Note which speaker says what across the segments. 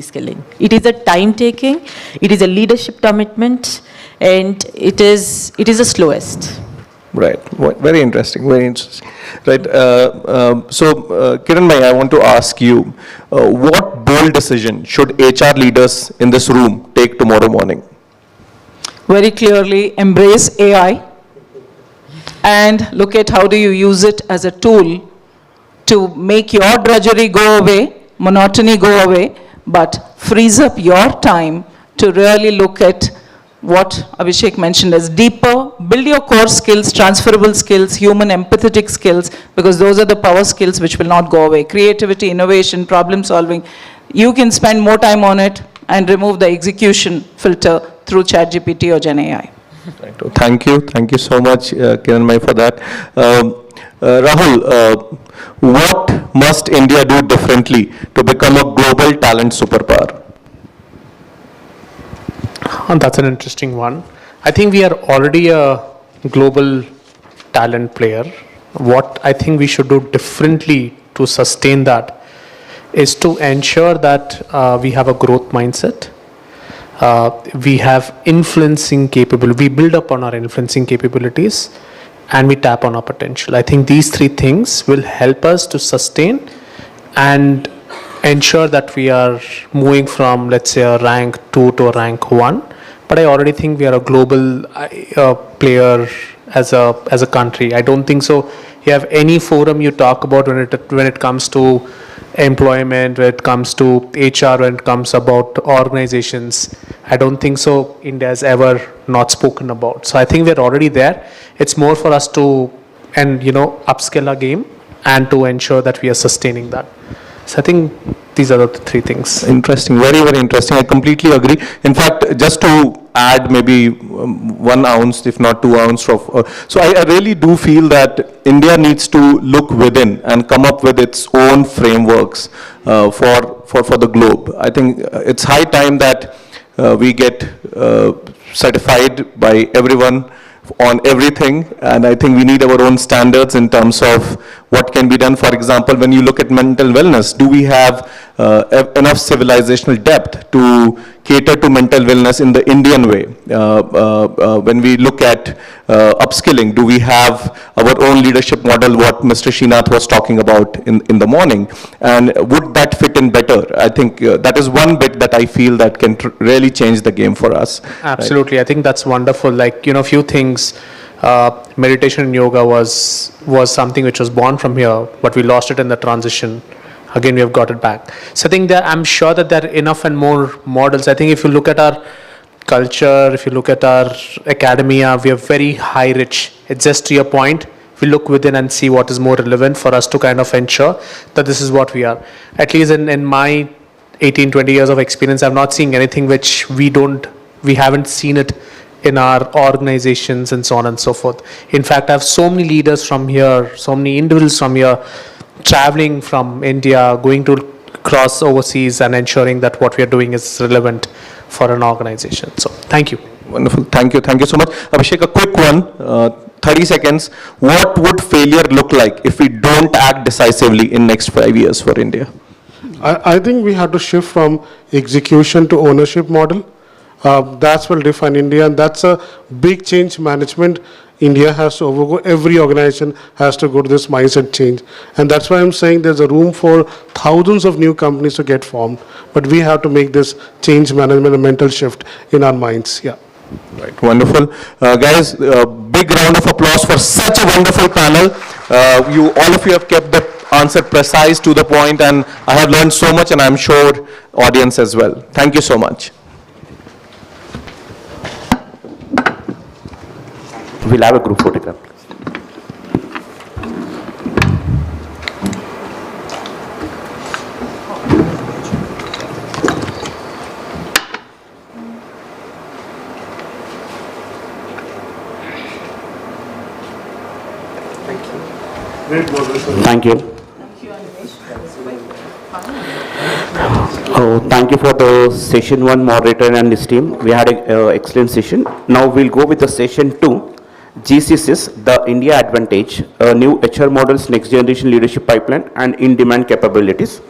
Speaker 1: skilling. It is a time taking, it is a leadership commitment, and it is the slowest.
Speaker 2: Right. Very interesting. Very interesting. Right. Kiran bhai, I want to ask you, what bold decision should HR leaders in this room take tomorrow morning?
Speaker 3: Very clearly, embrace AI and look at how do you use it as a tool to make your drudgery go away, monotony go away, but frees up your time to really look at what Abhishek mentioned as deeper, build your core skills, transferable skills, human empathetic skills, because those are the power skills which will not go away. Creativity, innovation, problem solving, you can spend more time on it and remove the execution filter through ChatGPT or GenAI.
Speaker 2: Thank you so much, Kiran bhai, for that. Rahul, what must India do differently to become a global talent superpower?
Speaker 4: That's an interesting one. I think we are already a global talent player. What I think we should do differently to sustain that is to ensure that we have a growth mindset. We have influencing capability. We build up on our influencing capabilities and we tap on our potential. I think these three things will help us to sustain and ensure that we are moving from, let's say, a rank 2 to a rank 1. But I already think we are a global player as a country. I don't think so. You have any forum you talk about when it comes to employment, when it comes to HR, when it comes about organizations. I don't think so India has ever not spoken about. So I think we're already there. It's more for us to upskill our game and to ensure that we are sustaining that. So I think these are the three things.
Speaker 2: Interesting, very, very interesting. I completely agree. In fact, just to add maybe 1 ounce, if not 2 ounces of, so I really do feel that India needs to look within and come up with its own frameworks for the globe. I think it's high time that we get certified by everyone on everything, and I think we need our own standards in terms of what can be done. For example, when you look at mental wellness, do we have enough civilizational depth to cater to mental wellness in the Indian way? When we look at upskilling, do we have our own leadership model, what Mr. Srinath was talking about in the morning? And would that fit in better? I think that is one bit that I feel that can really change the game for us.
Speaker 4: Absolutely. Right? I think that's wonderful. Like, few things, meditation and yoga was something which was born from here, but we lost it in the transition. Again, we have got it back. So I think that I'm sure that there are enough and more models. I think if you look at our culture, if you look at our academia, we are very high rich. It's just to your point, we look within and see what is more relevant for us to kind of ensure that this is what we are. At least in my 18, 20 years of experience, I've not seen anything which we haven't seen it in our organizations and so on and so forth. In fact, I have so many leaders from here, so many individuals from here, traveling from India, going to cross overseas and ensuring that what we are doing is relevant for an organization. So thank you.
Speaker 2: Wonderful. Thank you so much. Abhishek, a quick one, 30 seconds. What would failure look like if we don't act decisively in next 5 years for India?
Speaker 5: I think we have to shift from execution to ownership model. That's will define India, and that's a big change management India has to overgo. Every organization has to go to this mindset change. And that's why I'm saying there's a room for thousands of new companies to get formed. But we have to make this change management a mental shift in our minds. Yeah.
Speaker 2: Right. Wonderful. Guys, big round of applause for such a wonderful panel. All of you have kept the answer precise to the point, and I have learned so much, and I'm sure audience as well. Thank you so much.
Speaker 6: We'll have a group photograph, please. Thank you. Thank you for the session 1 moderator and his team. We had an excellent session. Now we'll go with the session 2. GCCs, the India Advantage, new HR models, next generation leadership pipeline, and in-demand capabilities.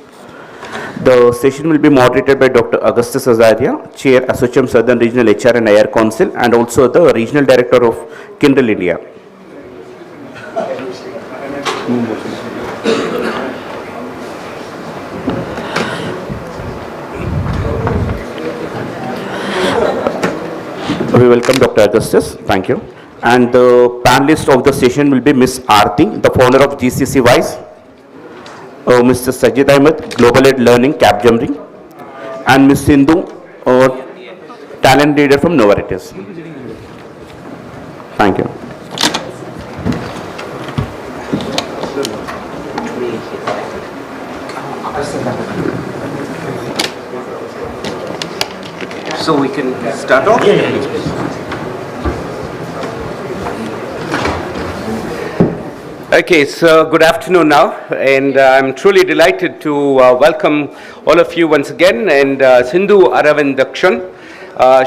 Speaker 6: The session will be moderated by Dr. Augustus Azaria, Chair, ASSOCHAM Southern Regional HR and IR Council, and also the Regional Director of Kindle India. We welcome Dr. Augustus. Thank you. And the panelist of the session will be Ms. Aarti, the founder of GCC Wise, Mr. Sajid Ahmed, Global Ed Learning, Capgemini, and Ms. Sindhu, talent leader from Novaritis. Thank you.
Speaker 7: So we can start off? Okay, so good afternoon now, and I'm truly delighted to welcome all of you once again, and Sindhu Aravind Dakshan.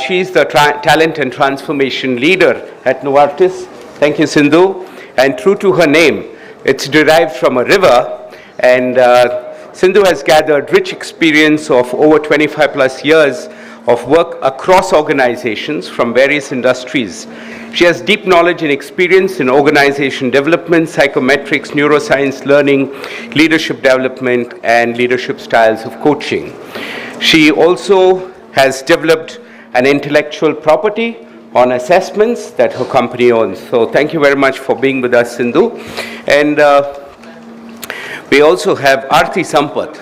Speaker 7: She's the talent and transformation leader at Novartis. Thank you, Sindhu. And true to her name, it's derived from a river, and Sindhu has gathered rich experience of over 25 plus years of work across organizations from various industries. She has deep knowledge and experience in organization development, psychometrics, neuroscience, learning, leadership development, and leadership styles of coaching. She also has developed an intellectual property on assessments that her company owns. So thank you very much for being with us, Sindhu. And we also have Aarti Sampath.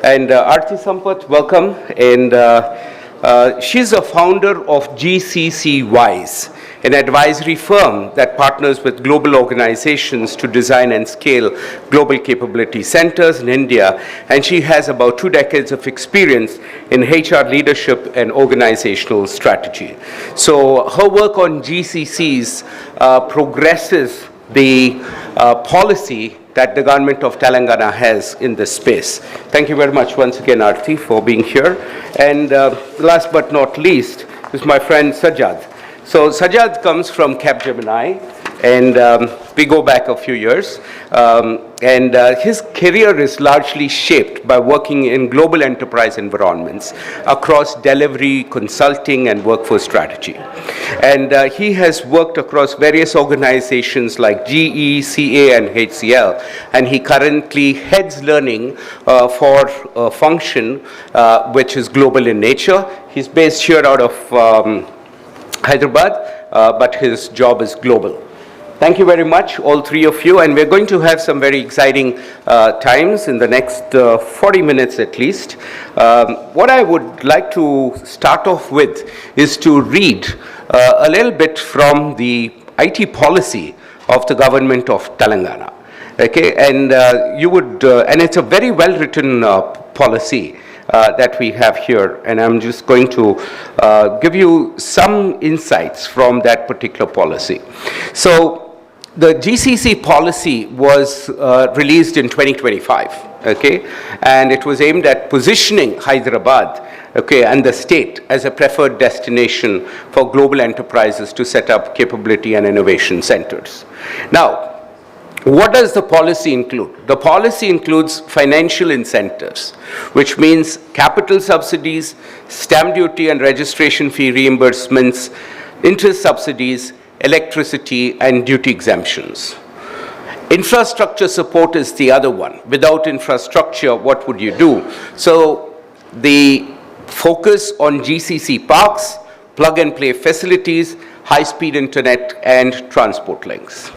Speaker 7: And Aarti Sampath, welcome. And she's a founder of GCC Wise, an advisory firm that partners with global organizations to design and scale global capability centers in India. And she has about 2 decades of experience in HR leadership and organizational strategy. So her work on GCCs progresses the policy that the government of Telangana has in this space. Thank you very much once again, Aarti, for being here. And last but not least is my friend Sajad. So Sajad comes from Capgemini, and we go back a few years. And his career is largely shaped by working in global enterprise environments across delivery, consulting, and workforce strategy. And he has worked across various organizations like GE, CA, and HCL. And he currently heads learning for a function which is global in nature. He's based here out of Hyderabad, but his job is global. Thank you very much, all three of you, and we're going to have some very exciting times in the next 40 minutes at least. What I would like to start off with is to read a little bit from the IT policy of the government of Telangana. Okay, and you would, and it's a very well-written policy that we have here, and I'm just going to give you some insights from that particular policy. So the GCC policy was released in 2025, okay, and it was aimed at positioning Hyderabad, okay, and the state as a preferred destination for global enterprises to set up capability and innovation centers. Now, what does the policy include? The policy includes financial incentives, which means capital subsidies, stamp duty and registration fee reimbursements, interest subsidies, electricity, and duty exemptions. Infrastructure support is the other one. Without infrastructure, what would you do? So the focus on GCC parks, plug-and-play facilities, high-speed internet, and transport links.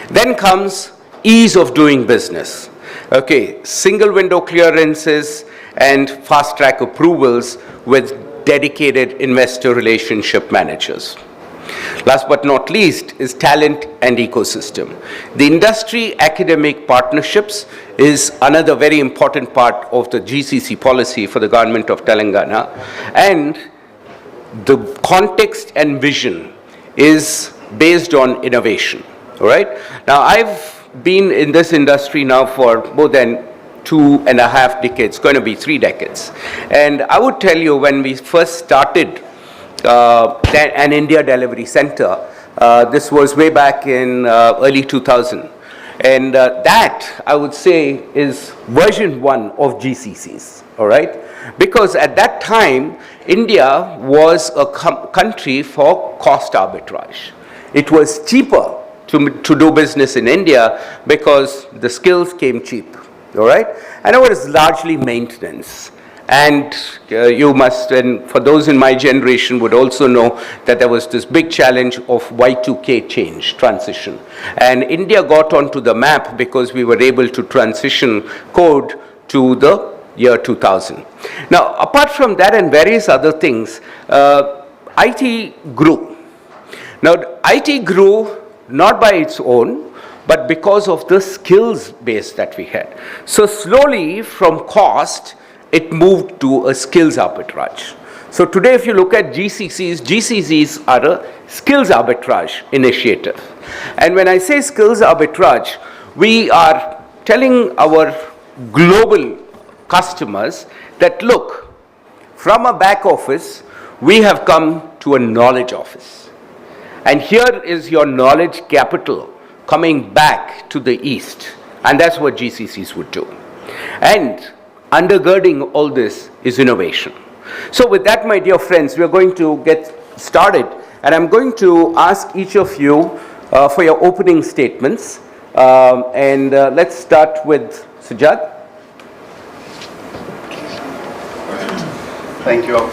Speaker 7: Then comes ease of doing business. Okay, single window clearances and fast track approvals with dedicated investor relationship managers. Last but not least is talent and ecosystem. The industry academic partnerships is another very important part of the GCC policy for the government of Telangana, and the context and vision is based on innovation. All right. Now, I've been in this industry now for more than 2.5 decades, going to be 3 decades. And I would tell you, when we first started an India delivery center, this was way back in early 2000. And that, I would say, is version 1 of GCCs, all right? Because at that time, India was a country for cost arbitrage. It was cheaper to do business in India because the skills came cheap, all right? And it was largely maintenance. And you must, and for those in my generation would also know that there was this big challenge of Y2K change, transition. And India got onto the map because we were able to transition code to the year 2000. Now, apart from that and various other things, IT grew. Now, IT grew not by its own, but because of the skills base that we had. So slowly from cost, it moved to a skills arbitrage. So today, if you look at GCCs, GCCs are a skills arbitrage initiative. And when I say skills arbitrage, we are telling our global customers that, look, from a back office, we have come to a knowledge office. And here is your knowledge capital coming back to the East. And that's what GCCs would do. And undergirding all this is innovation. So with that, my dear friends, we are going to get started. And I'm going to ask each of you for your opening statements. Let's start with Sujat.
Speaker 8: Thank you. All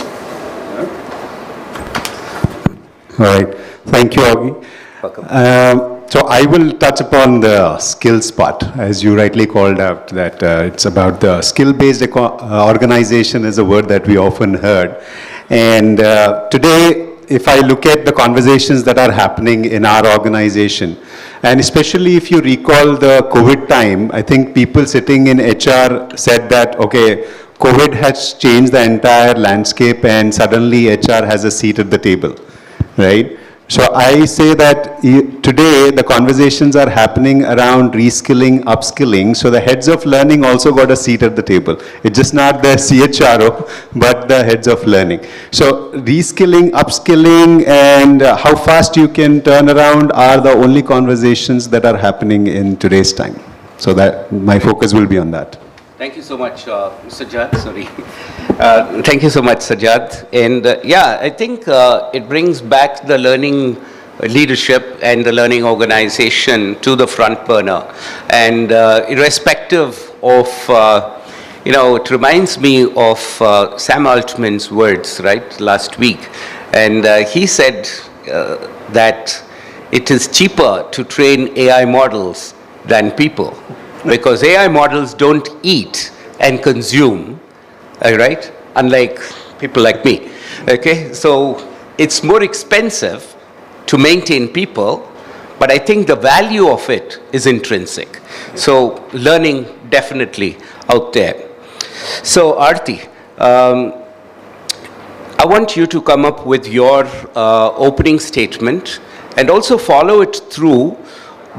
Speaker 8: right. Thank you, Augie.
Speaker 7: Welcome.
Speaker 8: So I will touch upon the skills part, as you rightly called out, that it's about the skill-based organization is a word that we often heard. And today, if I look at the conversations that are happening in our organization, and especially if you recall the COVID time, I think people sitting in HR said that, okay, COVID has changed the entire landscape and suddenly HR has a seat at the table, right? So I say that today the conversations are happening around reskilling, upskilling. So the heads of learning also got a seat at the table. It's just not the CHRO, but the heads of learning. So reskilling, upskilling, and how fast you can turn around are the only conversations that are happening in today's time. So that my focus will be on that.
Speaker 7: Thank you so much, Sajjad. Sorry. Thank you so much, Sajjad. And yeah, I think it brings back the learning leadership and the learning organization to the front burner. And irrespective of, it reminds me of Sam Altman's words, right, last week. And he said that it is cheaper to train AI models than people, because AI models don't eat and consume, right? Unlike people like me, okay? So it's more expensive to maintain people, but I think the value of it is intrinsic. So learning definitely out there. So Aarti, I want you to come up with your opening statement and also follow it through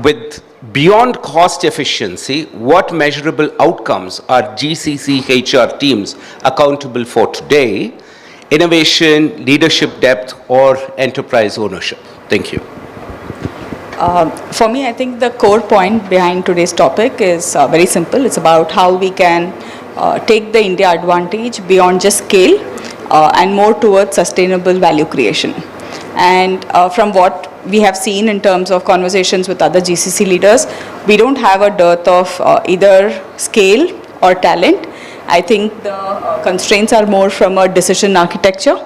Speaker 7: with beyond cost efficiency, what measurable outcomes are GCC HR teams accountable for today? Innovation, leadership depth, or enterprise ownership? Thank you.
Speaker 9: For me, I think the core point behind today's topic is very simple. It's about how we can take the India advantage beyond just scale and more towards sustainable value creation. And from what we have seen in terms of conversations with other GCC leaders, we don't have a dearth of either scale or talent. I think the constraints are more from a decision architecture,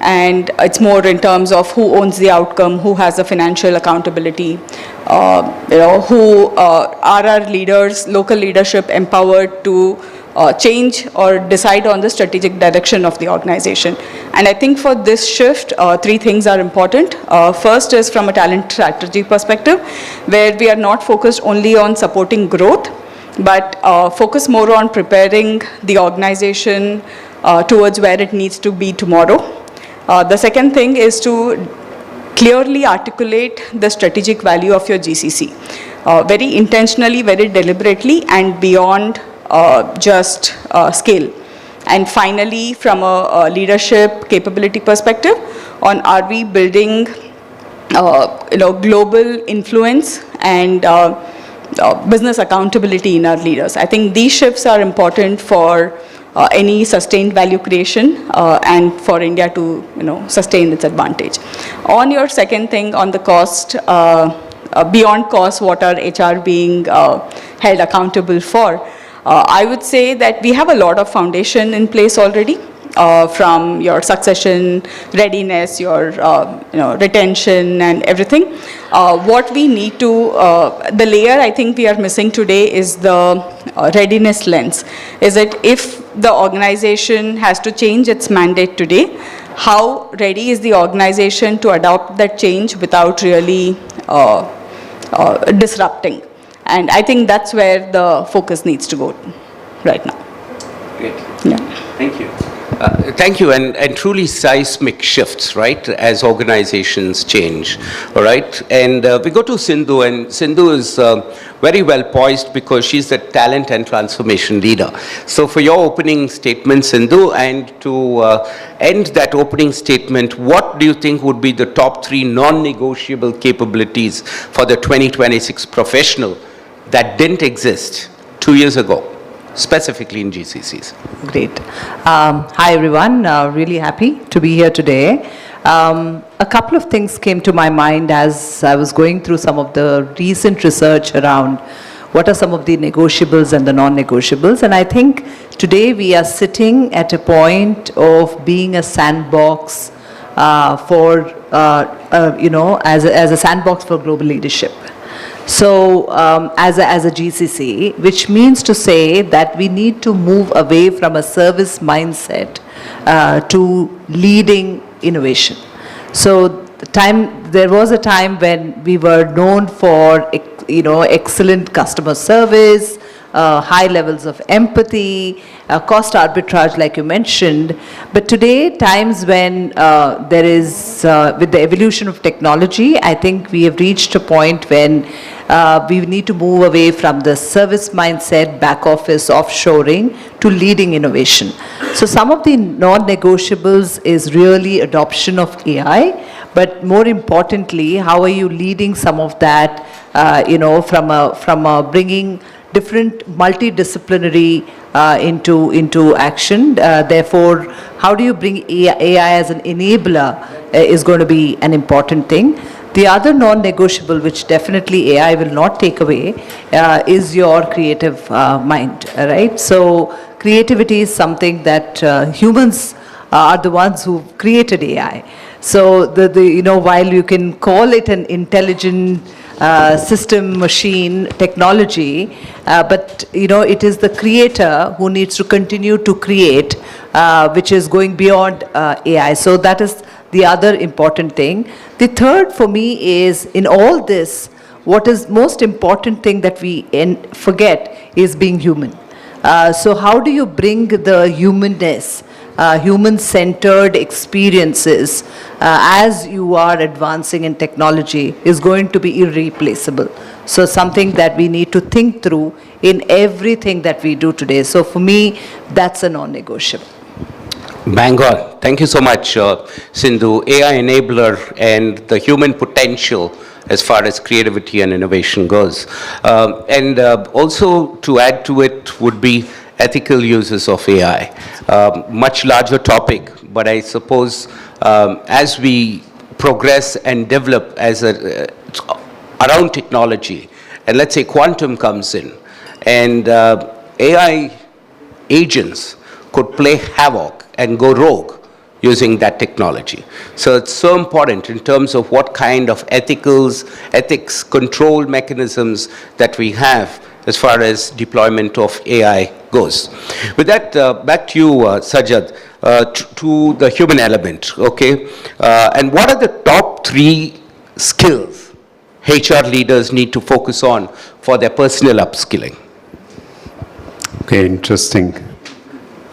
Speaker 9: and it's more in terms of who owns the outcome, who has the financial accountability, who are our leaders, local leadership empowered to change or decide on the strategic direction of the organization. And I think for this shift, three things are important. First is from a talent strategy perspective, where we are not focused only on supporting growth, but focus more on preparing the organization towards where it needs to be tomorrow. The second thing is to clearly articulate the strategic value of your GCC, very intentionally, very deliberately, and beyond just scale. And finally, from a leadership capability perspective, on are we building global influence and business accountability in our leaders. I think these shifts are important for any sustained value creation and for India to sustain its advantage. On your second thing on the cost, beyond cost, what are HR being held accountable for? I would say that we have a lot of foundation in place already. From your succession readiness, your retention and everything. What we need to, the layer I think we are missing today is the readiness lens. Is it if the organization has to change its mandate today, how ready is the organization to adopt that change without really disrupting? And I think that's where the focus needs to go right now.
Speaker 7: Great.
Speaker 9: Yeah.
Speaker 7: Thank you. Thank you, and truly seismic shifts, right, as organizations change, all right? And we go to Sindhu, and Sindhu is very well poised because she's the talent and transformation leader. So for your opening statement, Sindhu, and to end that opening statement, what do you think would be the top 3 non-negotiable capabilities for the 2026 professional that didn't exist 2 years ago? Specifically in GCCs.
Speaker 10: Great. Hi everyone, really happy to be here today. A couple of things came to my mind as I was going through some of the recent research around what are some of the negotiables and the non-negotiables, and I think today we are sitting at a point of being a sandbox for, as a sandbox for global leadership. So as a GCC, which means to say that we need to move away from a service mindset to leading innovation. So there was a time when we were known for excellent customer service, high levels of empathy, cost arbitrage like you mentioned. But today, times when there is, with the evolution of technology, I think we have reached a point when we need to move away from the service mindset, back office, offshoring to leading innovation. So some of the non-negotiables is really adoption of AI, but more importantly, how are you leading some of that, from bringing different multidisciplinary into action. Therefore, how do you bring AI as an enabler is going to be an important thing. The other non-negotiable, which definitely AI will not take away, is your creative mind, right? So creativity is something that humans are the ones who created AI. So while you can call it an intelligent system, machine, technology, but it is the creator who needs to continue to create, which is going beyond AI. So that is the other important thing. The third for me is, in all this, what is most important thing that we forget is being human. So how do you bring the humanness, human-centered experiences as you are advancing in technology is going to be irreplaceable. So something that we need to think through in everything that we do today. So for me, that's a non-negotiable.
Speaker 7: Bang on. Thank you so much, Sindhu. AI enabler and the human potential as far as creativity and innovation goes. And also to add to it would be ethical uses of AI. Much larger topic, but I suppose as we progress and develop around technology, and let's say quantum comes in, and AI agents could play havoc and go rogue using that technology. So it's so important in terms of what kind of ethics, control mechanisms that we have as far as deployment of AI goes. With that, back to you, Sajjad, to the human element, okay? And what are the top 3 skills HR leaders need to focus on for their personal upskilling?
Speaker 8: Okay, interesting.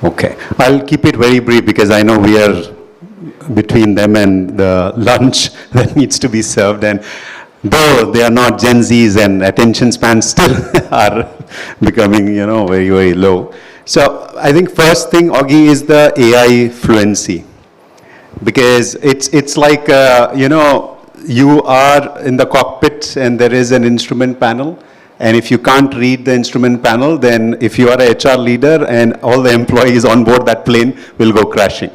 Speaker 8: Okay, I'll keep it very brief because I know we are between them and the lunch that needs to be served, and though they are not Gen Zs and attention spans still are becoming, very, very low. So I think first thing, Augie, is the AI fluency, because it's like, you are in the cockpit and there is an instrument panel, And if you can't read the instrument panel, then if you are a HR leader and all the employees on board that plane will go crashing,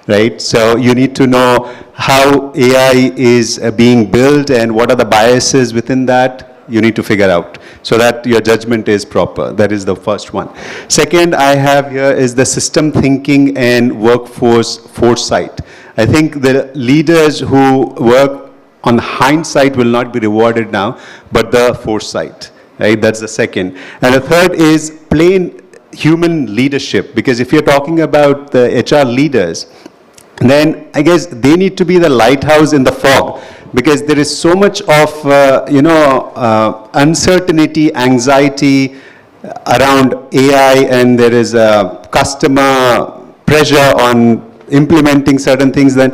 Speaker 8: right? So you need to know how AI is being built and what are the biases within that. You need to figure out so that your judgment is proper. That is the first one. Second I have here is the system thinking and workforce foresight. I think the leaders who work on hindsight will not be rewarded now, but the foresight, right? That's the second. And the third is plain human leadership, because if you're talking about the HR leaders, then I guess they need to be the lighthouse in the fog, because there is so much of, uncertainty, anxiety around AI, and there is customer pressure on implementing certain things. Then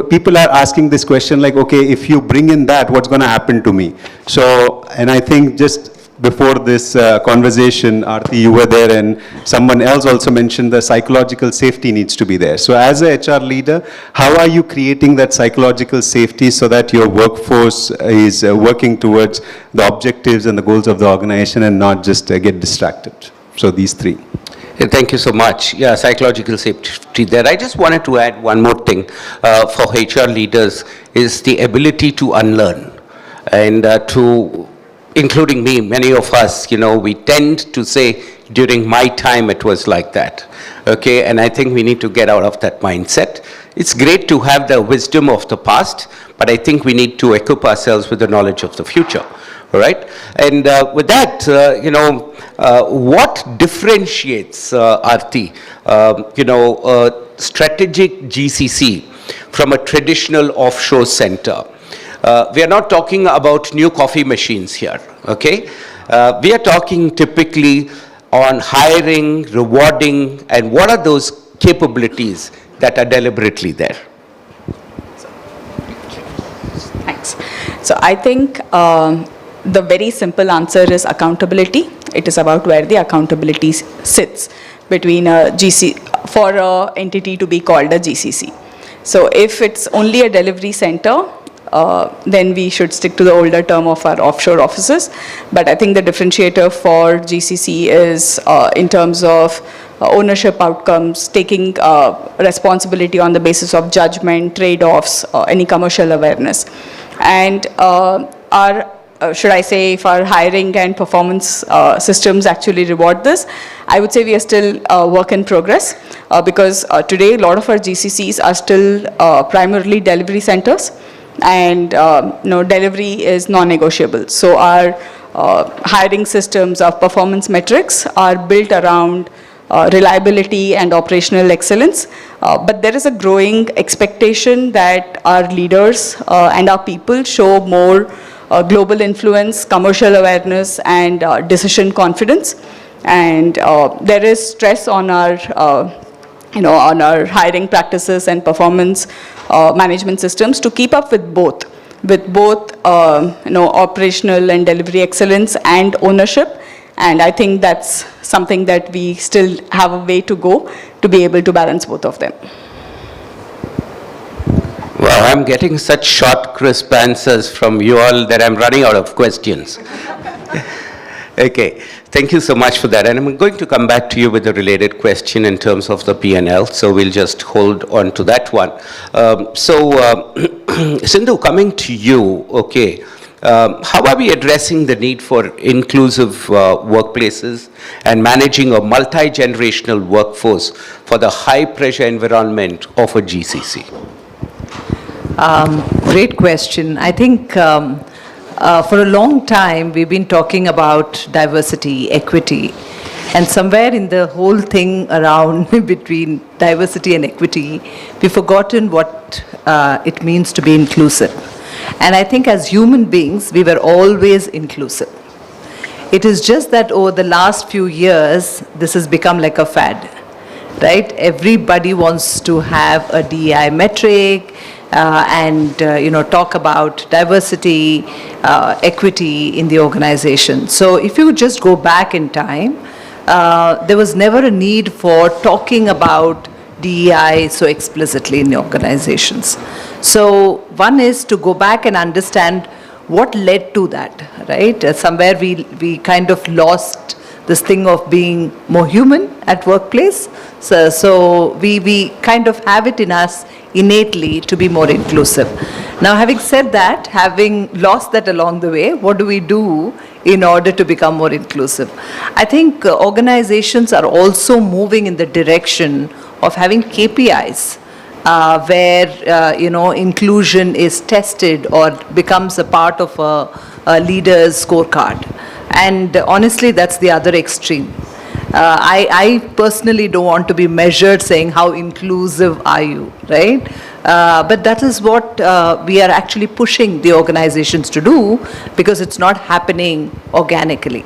Speaker 8: people are asking this question like, okay, if you bring in that, what's going to happen to me? So, and I think just before this conversation, Aarti, you were there, and someone else also mentioned the psychological safety needs to be there. So as a HR leader, how are you creating that psychological safety so that your workforce is working towards the objectives and the goals of the organization and not just get distracted? So these three.
Speaker 7: Thank you so much. Yeah, psychological safety there. I just wanted to add one more thing for HR leaders is the ability to unlearn and including me, many of us, we tend to say, during my time it was like that, okay? And I think we need to get out of that mindset. It's great to have the wisdom of the past, but I think we need to equip ourselves with the knowledge of the future, all right? And with that, what differentiates, Aarti, strategic GCC from a traditional offshore center? We are not talking about new coffee machines here, okay? We are talking typically on hiring, rewarding, and what are those capabilities that are deliberately there?
Speaker 9: Thanks. So I think the very simple answer is accountability. It is about where the accountability sits between a for an entity to be called a GCC. So if it's only a delivery center, then we should stick to the older term of our offshore offices. But I think the differentiator for GCC is in terms of ownership outcomes, taking responsibility on the basis of judgment, trade-offs, any commercial awareness. And should I say, if our hiring and performance systems actually reward this, I would say we are still work in progress because today a lot of our GCCs are still primarily delivery centers. And delivery is non-negotiable. So our hiring systems, our performance metrics are built around reliability and operational excellence. But there is a growing expectation that our leaders and our people show more global influence, commercial awareness, and decision confidence. And there is stress on our on our hiring practices and performance management systems to keep up with both operational and delivery excellence and ownership. And I think that's something that we still have a way to go to be able to balance both of them.
Speaker 7: Well, I'm getting such short, crisp answers from you all that I'm running out of questions. Okay, thank you so much for that. And I'm going to come back to you with a related question in terms of the P&L, so we'll just hold on to that one. Sindhu, coming to you, okay, how are we addressing the need for inclusive workplaces and managing a multi-generational workforce for the high-pressure environment of a GCC?
Speaker 10: Great question. I think for a long time, we've been talking about diversity, equity, and somewhere in the whole thing around between diversity and equity, we've forgotten what it means to be inclusive. And I think as human beings, we were always inclusive. It is just that over the last few years, this has become like a fad, right? Everybody wants to have a DEI metric, and talk about diversity, equity in the organization. So if you just go back in time, there was never a need for talking about DEI so explicitly in the organizations. So one is to go back and understand what led to that, right? Somewhere we kind of lost this thing of being more human at workplace. So we kind of have it in us innately to be more inclusive. Now, having said that, having lost that along the way, what do we do in order to become more inclusive? I think organizations are also moving in the direction of having KPIs where inclusion is tested or becomes a part of a leader's scorecard. And honestly, that's the other extreme. I personally don't want to be measured saying how inclusive are you, right? But that is what we are actually pushing the organizations to do, because it's not happening organically.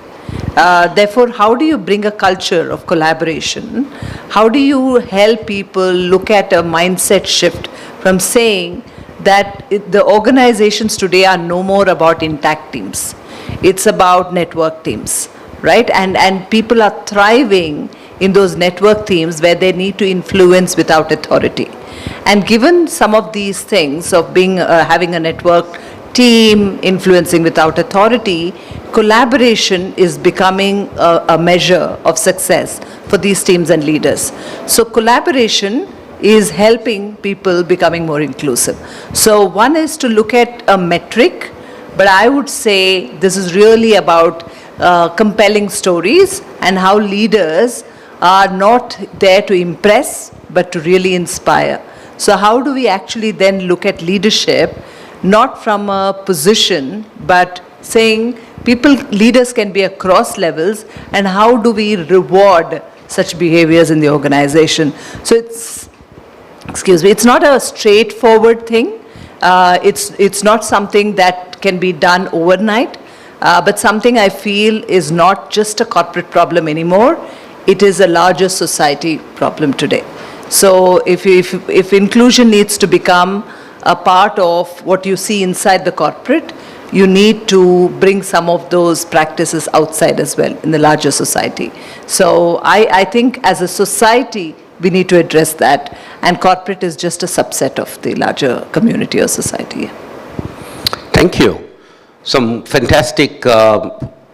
Speaker 10: Therefore, how do you bring a culture of collaboration? How do you help people look at a mindset shift from saying that the organizations today are no more about intact teams? It's about network teams, right? And people are thriving in those network teams where they need to influence without authority. And given some of these things of being having a network team, influencing without authority, collaboration is becoming a measure of success for these teams and leaders. So collaboration is helping people becoming more inclusive. So one is to look at a metric, but I would say this is really about compelling stories and how leaders are not there to impress, but to really inspire. So how do we actually then look at leadership, not from a position, but saying leaders can be across levels, and how do we reward such behaviors in the organization? So it's not a straightforward thing. It's not something that can be done overnight, but something I feel is not just a corporate problem anymore. It is a larger society problem today. So if inclusion needs to become a part of what you see inside the corporate, you need to bring some of those practices outside as well in the larger society. So I think as a society, we need to address that, and corporate is just a subset of the larger community or society.
Speaker 7: Thank you. Some fantastic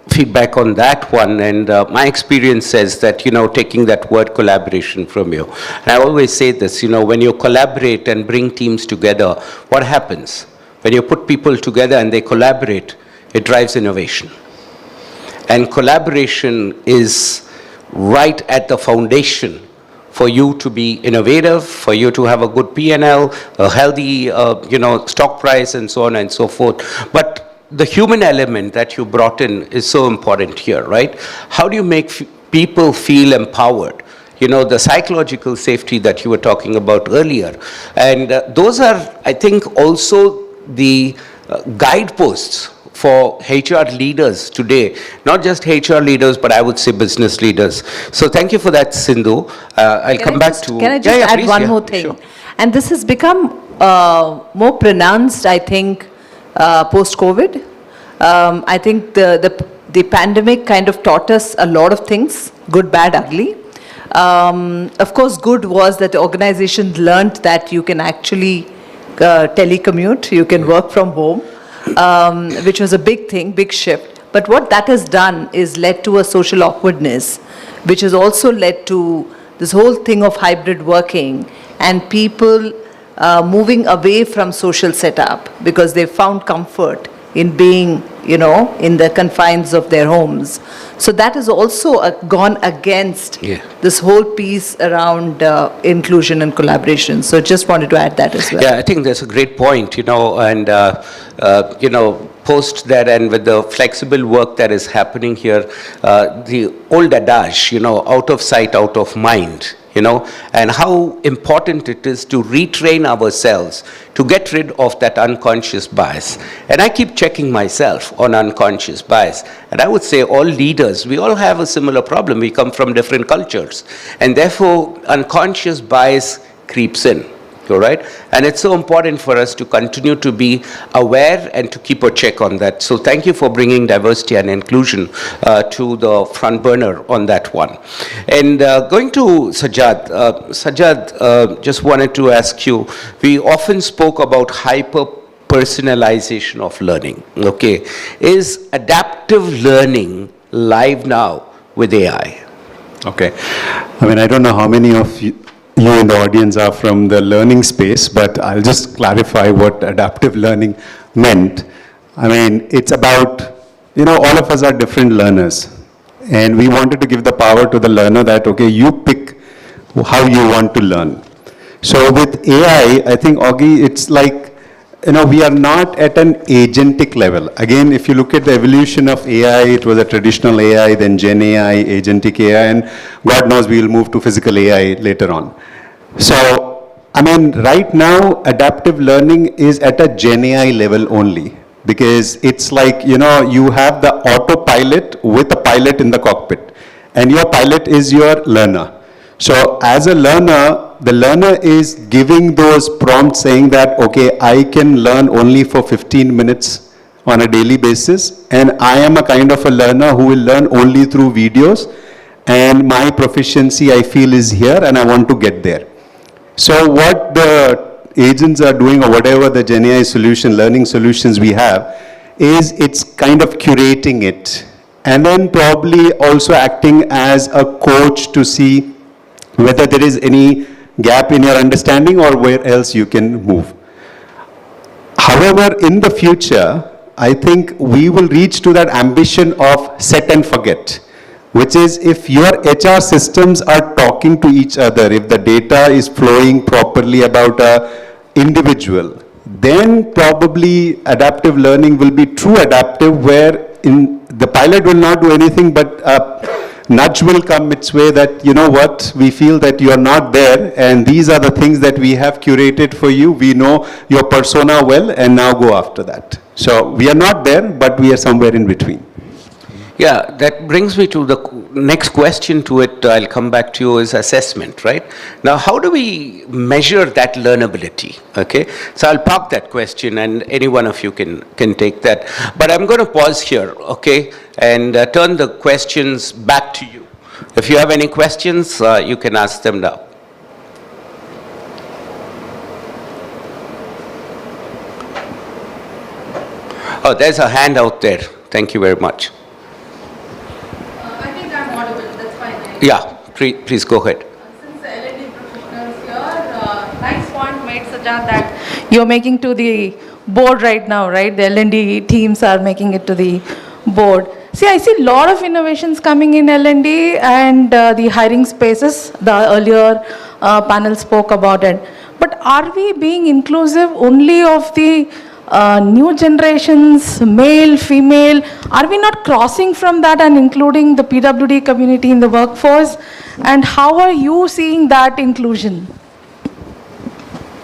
Speaker 7: feedback on that one, and my experience says that, taking that word collaboration from you, and I always say this, when you collaborate and bring teams together, what happens? When you put people together and they collaborate, it drives innovation. And collaboration is right at the foundation for you to be innovative, for you to have a good P&L, a healthy, stock price, and so on and so forth. But the human element that you brought in is so important here, right? How do you make people feel empowered? The psychological safety that you were talking about earlier. And those are, I think, also the guideposts for HR leaders today, not just HR leaders, but I would say business leaders. So thank you for that, Sindhu. I'll come back to...
Speaker 10: Can I just add one more thing? Sure. And this has become more pronounced, I think, post-COVID. I think the pandemic kind of taught us a lot of things, good, bad, ugly. Of course, good was that organizations learned that you can actually telecommute, you can work from home, which was a big thing, big shift. But what that has done is led to a social awkwardness, which has also led to this whole thing of hybrid working and people moving away from social setup because they found comfort in being, in the confines of their homes. So that has also gone against this whole piece around inclusion and collaboration. So just wanted to add that as well.
Speaker 7: Yeah, I think that's a great point, and, post that and with the flexible work that is happening here, the old adage, out of sight, out of mind, and how important it is to retrain ourselves to get rid of that unconscious bias. And I keep checking myself on unconscious bias. And I would say all leaders, we all have a similar problem. We come from different cultures. And therefore, unconscious bias creeps in. Right? And it's so important for us to continue to be aware and to keep a check on that. So thank you for bringing diversity and inclusion to the front burner on that one. And going to Sajjad. Sajjad, just wanted to ask you, we often spoke about personalization of learning. Okay, is adaptive learning live now with AI?
Speaker 8: Okay. I mean, I don't know how many of you in the audience are from the learning space, but I'll just clarify what adaptive learning meant. I mean, it's about, all of us are different learners. And we wanted to give the power to the learner that, okay, you pick how you want to learn. So with AI, I think, Augie, it's like, we are not at an agentic level. Again, if you look at the evolution of AI, it was a traditional AI, then Gen AI, agentic AI, and God knows we will move to physical AI later on. So, I mean, right now, adaptive learning is at a Gen AI level only. Because it's like, you have the autopilot with a pilot in the cockpit. And your pilot is your learner. So as a learner, the learner is giving those prompts saying that, okay, I can learn only for 15 minutes on a daily basis. And I am a kind of a learner who will learn only through videos. And my proficiency, I feel, is here and I want to get there. So what the agents are doing, or whatever the Gen AI solution, learning solutions we have, is it's kind of curating it. And then probably also acting as a coach to see whether there is any gap in your understanding or where else you can move. However, in the future, I think we will reach to that ambition of set and forget, which is if your HR systems are talking to each other, if the data is flowing properly about a individual, then probably adaptive learning will be true adaptive, where the pilot will not do anything but nudge will come its way that, what, we feel that you are not there and these are the things that we have curated for you. We know your persona well and now go after that. So we are not there, but we are somewhere in between.
Speaker 7: Yeah, that brings me to the next question to it. I'll come back to you, is assessment, right? Now, how do we measure that learnability? Okay, so I'll park that question and any one of you can take that. But I'm going to pause here, okay, and turn the questions back to you. If you have any questions, you can ask them now. Oh, there's a hand out there. Thank you very much. Yeah, please go ahead.
Speaker 11: Since the L&D professionals here, nice point made, Sajjad, that you're making to the board right now, right? The L&D teams are making it to the board. See, I see a lot of innovations coming in L&D and the hiring spaces. The earlier panel spoke about it. But are we being inclusive only of the new generations, male, female? Are we not crossing from that and including the PWD community in the workforce? And how are you seeing that inclusion?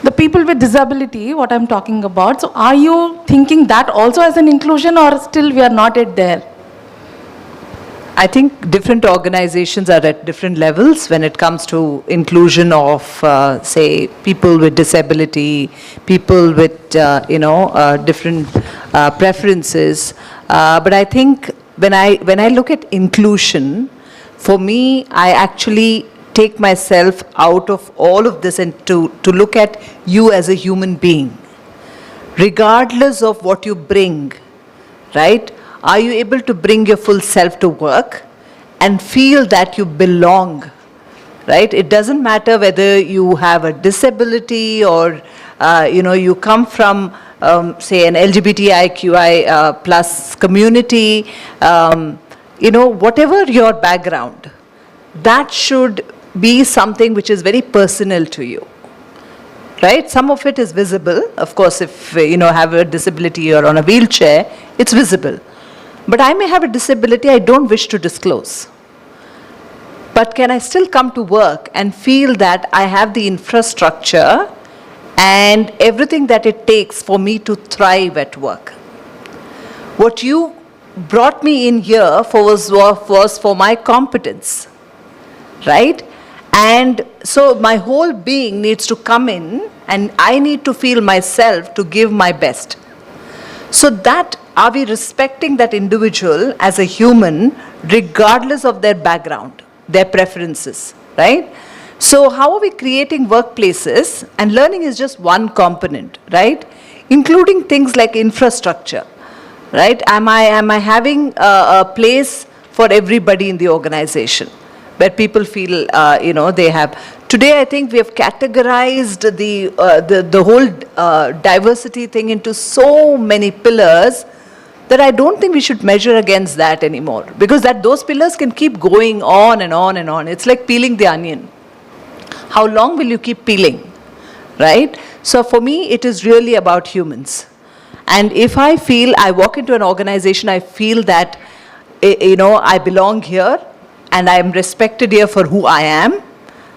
Speaker 11: The people with disability, what I'm talking about. So are you thinking that also as an inclusion, or still we are not yet there?
Speaker 10: I think different organizations are at different levels when it comes to inclusion of, say, people with disability, people with, different preferences. But I think when I look at inclusion, for me, I actually take myself out of all of this and to look at you as a human being. Regardless of what you bring, right? Are you able to bring your full self to work and feel that you belong, right? It doesn't matter whether you have a disability or, you come from, say, an LGBTIQI plus community, whatever your background, that should be something which is very personal to you, right? Some of it is visible. Of course, if, have a disability or on a wheelchair, it's visible. But I may have a disability I don't wish to disclose. But can I still come to work and feel that I have the infrastructure and everything that it takes for me to thrive at work? What you brought me in here for was for my competence, right? And so my whole being needs to come in and I need to feel myself to give my best. So that, are we respecting that individual as a human regardless of their background, their preferences, right? So how are we creating workplaces? And learning is just one component, right? including things like infrastructure, right? Am I having a place for everybody in the organization where people feel, they have. Today, I think we have categorized the whole diversity thing into so many pillars that I don't think we should measure against that anymore, because those pillars can keep going on and on and on. It's like peeling the onion. How long will you keep peeling, right? So for me, it is really about humans. And if I walk into an organization, I feel that, I belong here and I am respected here for who I am,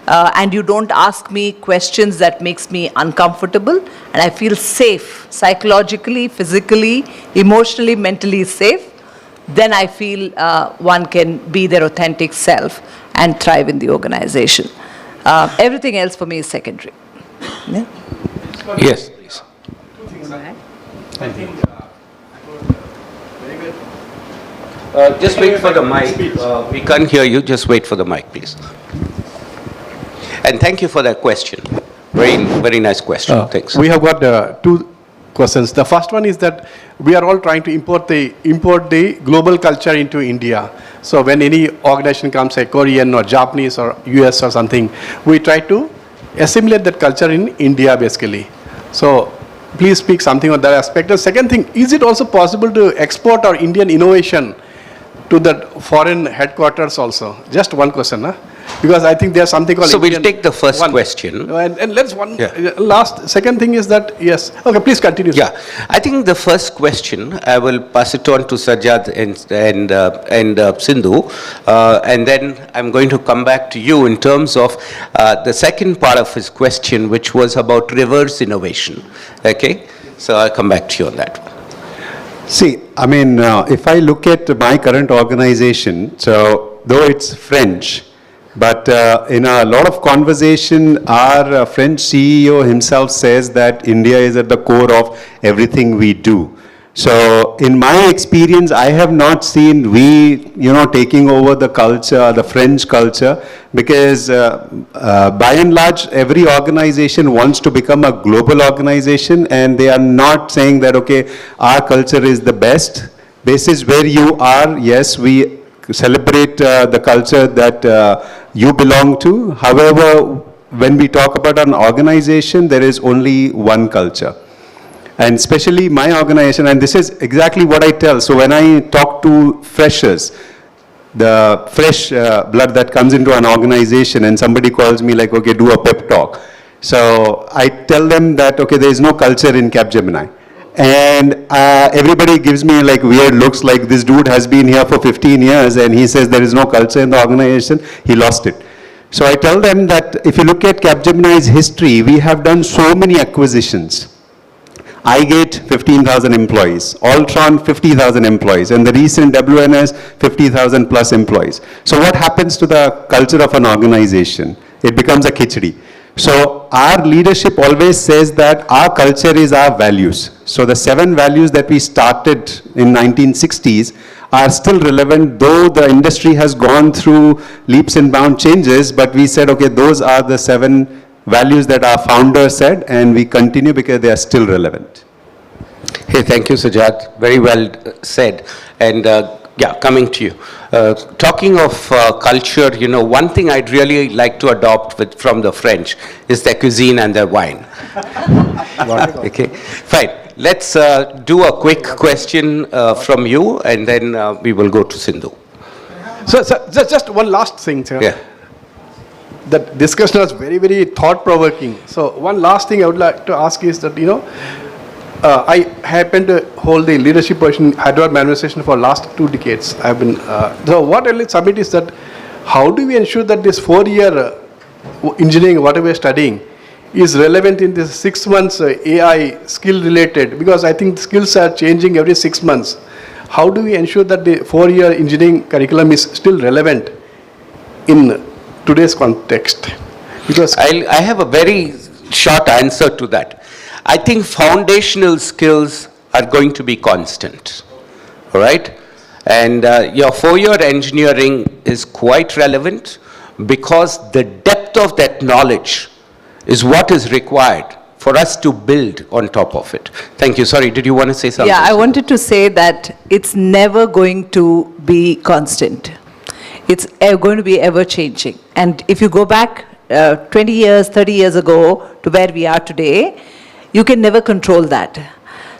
Speaker 10: and you don't ask me questions that makes me uncomfortable, and I feel safe, psychologically, physically, emotionally, mentally safe, then I feel one can be their authentic self and thrive in the organization. Everything else for me is secondary. Yeah?
Speaker 7: Yes, please. Just wait for the mic. We can't hear you. Just wait for the mic, please. And thank you for that question. Very, very nice question. Thanks.
Speaker 12: We have got two questions. The first one is that we are all trying to import the global culture into India. So when any organization comes, say Korean or Japanese or US or something, we try to assimilate that culture in India basically. So please speak something on that aspect. The second thing, is it also possible to export our Indian innovation to the foreign headquarters also? Just one question, huh? Because I think there's something called.
Speaker 7: So we'll take the first question.
Speaker 12: And let's second thing is that, yes. Okay, please continue.
Speaker 7: Yeah, I think the first question, I will pass it on to Sajjad and Sindhu, and then I'm going to come back to you in terms of the second part of his question, which was about reverse innovation. Okay, so I'll come back to you on that.
Speaker 8: See, I mean, if I look at my current organization, so though it's French, but in a lot of conversation, our French CEO himself says that India is at the core of everything we do. So in my experience, I have not seen taking over the culture, the French culture, because by and large, every organization wants to become a global organization, and they are not saying that, okay, our culture is the best. Basis where you are, yes, we celebrate the culture that you belong to. However, when we talk about an organization, there is only one culture. And especially my organization, and this is exactly what I tell. So when I talk to freshers, the fresh blood that comes into an organization, and somebody calls me like, okay, do a pep talk. So I tell them that, okay, there is no culture in Capgemini. And everybody gives me like weird looks, like this dude has been here for 15 years and he says there is no culture in the organization, he lost it. So I tell them that if you look at Capgemini's history, we have done so many acquisitions. iGate, 15,000 employees. Altron, 50,000 employees. And the recent WNS, 50,000 plus employees. So what happens to the culture of an organization? It becomes a khichdi. So our leadership always says that our culture is our values. So the 7 values that we started in 1960s are still relevant, though the industry has gone through leaps and bound changes, but we said, okay, those are the 7 values that our founder said, and we continue because they are still relevant.
Speaker 7: Hey, thank you, Sajjad. Very well said. And yeah, coming to you. Talking of culture, one thing I'd really like to adopt from the French is their cuisine and their wine. Okay, fine. Let's do a quick question from you, and then we will go to Sindhu.
Speaker 12: So just one last thing, sir.
Speaker 7: Yeah.
Speaker 12: The discussion was very, very thought-provoking. So one last thing I would like to ask is that, I happen to hold the leadership position in Hyderabad administration for last 2 decades. I've been, so what I will submit is that how do we ensure that this 4-year engineering, whatever we're studying, is relevant in this 6 months AI skill related? Because I think skills are changing every 6 months. How do we ensure that the 4-year engineering curriculum is still relevant in today's context? Because
Speaker 7: I have a very short answer to that. I think foundational skills are going to be constant, all right? And your 4-year engineering is quite relevant because the depth of that knowledge is what is required for us to build on top of it. Thank you. Sorry, did you want to say something?
Speaker 10: Yeah, I wanted to say that it's never going to be constant. It's going to be ever changing. And if you go back 20 years, 30 years ago to where we are today, you can never control that.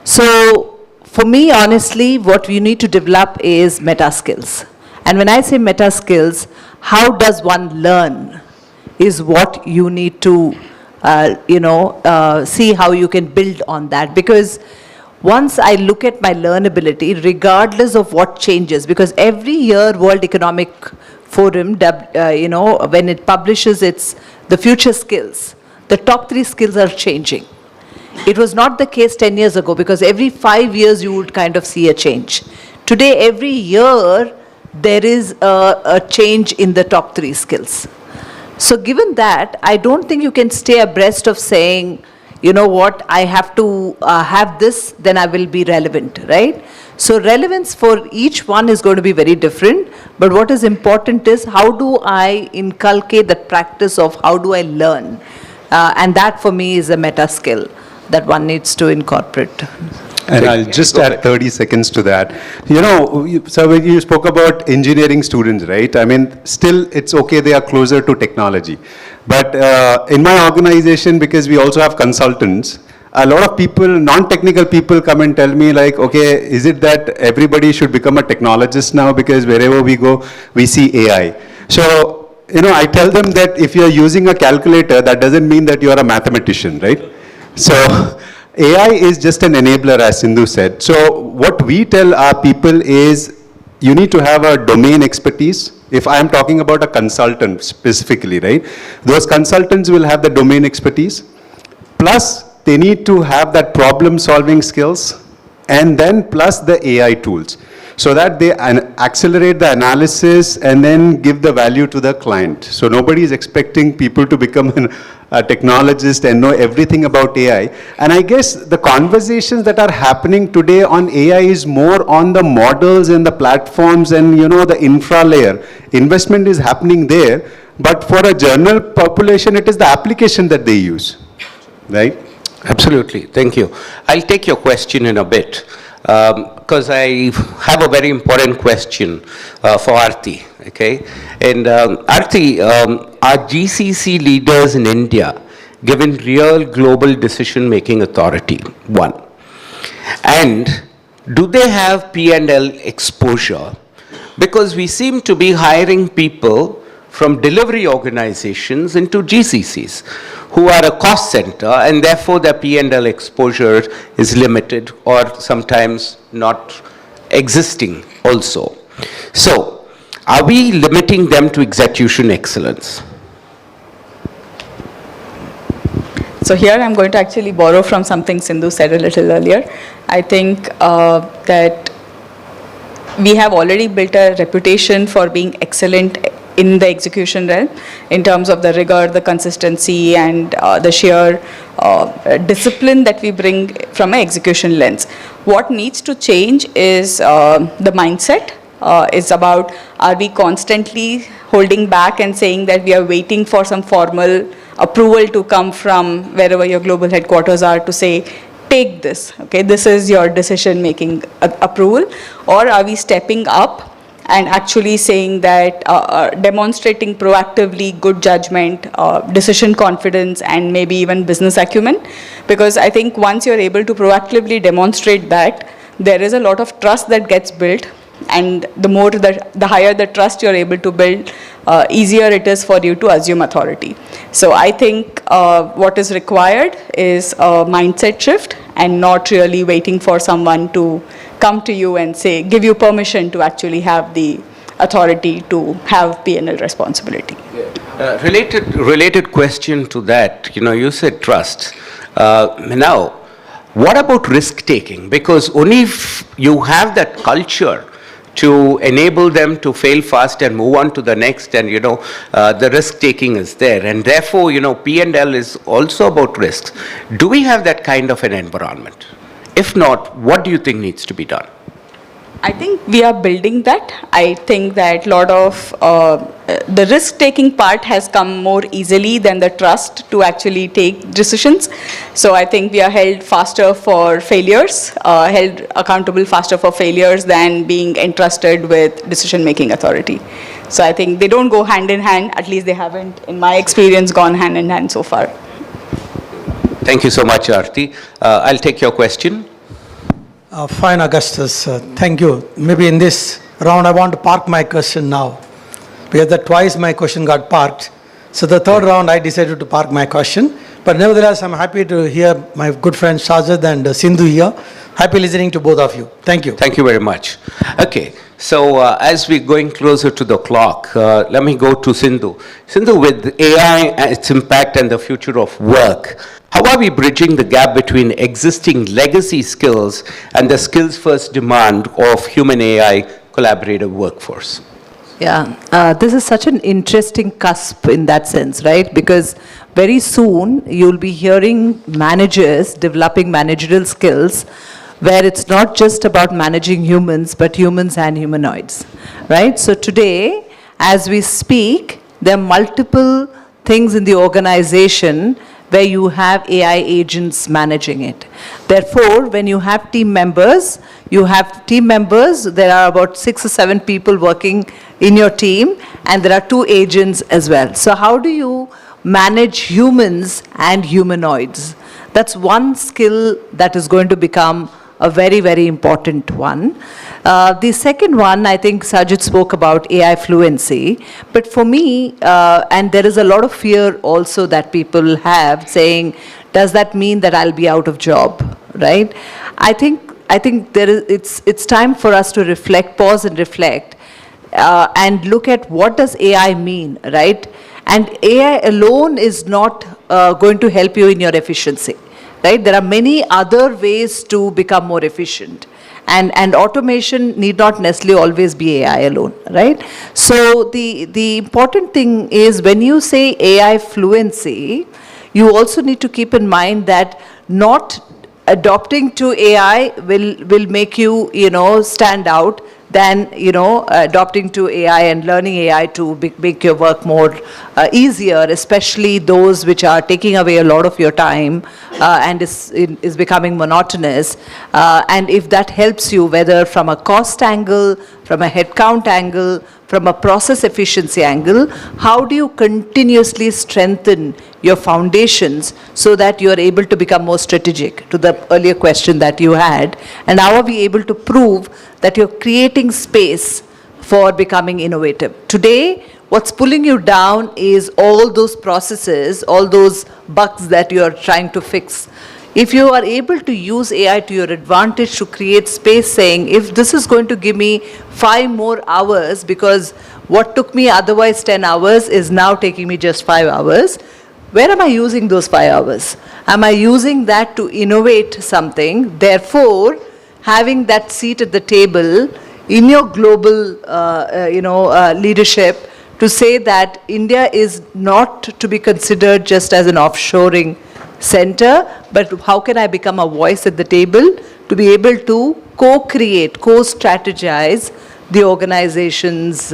Speaker 10: So for me, honestly, what we need to develop is meta skills. And when I say meta skills, how does one learn is what you need to see how you can build on that. Because once I look at my learnability, regardless of what changes, because every year World Economic Forum, when it publishes the future skills, the top 3 skills are changing. It was not the case 10 years ago, because every 5 years you would kind of see a change. Today, every year, there is a change in the top 3 skills. So given that, I don't think you can stay abreast of saying, you know what, I have to have this, then I will be relevant, right? So relevance for each one is going to be very different, but what is important is how do I inculcate that practice of how do I learn? And that for me is a meta skill that one needs to incorporate.
Speaker 8: And I'll just add 30 seconds to that. So when you spoke about engineering students, right? I mean, still it's okay, they are closer to technology. But in my organization, because we also have consultants, a lot of people, non-technical people come and tell me like, okay, is it that everybody should become a technologist now because wherever we go, we see AI. So, I tell them that if you're using a calculator, that doesn't mean that you're a mathematician, right? So, AI is just an enabler, as Sindhu said. So what we tell our people is you need to have a domain expertise. If I am talking about a consultant specifically, right? Those consultants will have the domain expertise. Plus, they need to have that problem solving skills, and then plus the AI tools, so that they accelerate the analysis and then give the value to the client. So nobody is expecting people to become a technologist and know everything about AI. And I guess the conversations that are happening today on AI is more on the models and the platforms and the infra layer. Investment is happening there, but for a general population, it is the application that they use, right?
Speaker 7: Absolutely. Thank you. I'll take your question in a bit. Because I have a very important question for Aarti, okay? And Aarti, are GCC leaders in India given real global decision-making authority? One. And do they have P&L exposure? Because we seem to be hiring people from delivery organizations into GCCs who are a cost center, and therefore their P&L exposure is limited or sometimes not existing also. So, are we limiting them to execution excellence?
Speaker 9: So here I'm going to actually borrow from something Sindhu said a little earlier. I think that we have already built a reputation for being excellent in the execution realm, in terms of the rigor, the consistency, and the sheer discipline that we bring from an execution lens. What needs to change is the mindset. It's about, are we constantly holding back and saying that we are waiting for some formal approval to come from wherever your global headquarters are to say, take this, okay, this is your decision-making approval, or are we stepping up and actually saying that, demonstrating proactively good judgment, decision confidence, and maybe even business acumen? Because I think once you're able to proactively demonstrate that, there is a lot of trust that gets built, and the higher the trust you're able to build, easier it is for you to assume authority. So I think what is required is a mindset shift, and not really waiting for someone to come to you and say, give you permission to actually have the authority to have P&L responsibility.
Speaker 7: Related question to that, you said trust. Now, what about risk taking? Because only if you have that culture to enable them to fail fast and move on to the next, and the risk taking is there, and therefore P&L is also about risks. Do we have that kind of an environment? If not, what do you think needs to be done?
Speaker 9: I think we are building that. I think that a lot of the risk-taking part has come more easily than the trust to actually take decisions. So I think we are held faster for failures, held accountable faster for failures than being entrusted with decision-making authority. So I think they don't go hand in hand, at least they haven't, in my experience, gone hand in hand so far.
Speaker 7: Thank you so much, Aarti. I'll take your question.
Speaker 13: Fine, Augustus. Thank you. Maybe in this round, I want to park my question now, because twice my question got parked. So the third round, I decided to park my question. But nevertheless, I'm happy to hear my good friend Sajid and Sindhu here. Happy listening to both of you. Thank you.
Speaker 7: Thank you very much. Okay, so as we're going closer to the clock, let me go to Sindhu. Sindhu, with AI and its impact and the future of work, how are we bridging the gap between existing legacy skills and the skills-first demand of human-AI collaborative workforce?
Speaker 10: Yeah, this is such an interesting cusp in that sense, right? Because very soon you'll be hearing managers developing managerial skills where it's not just about managing humans, but humans and humanoids, right? So today, as we speak, there are multiple things in the organization where you have AI agents managing it. Therefore, when you have team members, there are about 6 or 7 people working in your team, and there are 2 agents as well. So how do you manage humans and humanoids? That's one skill that is going to become a very, very important one. The second one, I think Sajid spoke about AI fluency, but for me, and there is a lot of fear also that people have saying, does that mean that I'll be out of job, right? I think it's time for us to reflect, pause and reflect, and look at what does AI mean, right? And AI alone is not going to help you in your efficiency. Right? There are many other ways to become more efficient. And automation need not necessarily always be AI alone, right? So the important thing is when you say AI fluency, you also need to keep in mind that not adopting to AI will make you, stand out than, adopting to AI and learning AI to make your work more easier, especially those which are taking away a lot of your time and is becoming monotonous. And if that helps you, whether from a cost angle, from a headcount angle, from a process efficiency angle, how do you continuously strengthen your foundations so that you are able to become more strategic, to the earlier question that you had, and how are we able to prove that you're creating space for becoming innovative? Today, what's pulling you down is all those processes, all those bugs that you're trying to fix. If you are able to use AI to your advantage to create space, saying, if this is going to give me 5 more hours, because what took me otherwise 10 hours is now taking me just 5 hours, where am I using those 5 hours? Am I using that to innovate something? Therefore, having that seat at the table in your global, leadership to say that India is not to be considered just as an offshoring center, but how can I become a voice at the table to be able to co-create, co-strategize the organization's,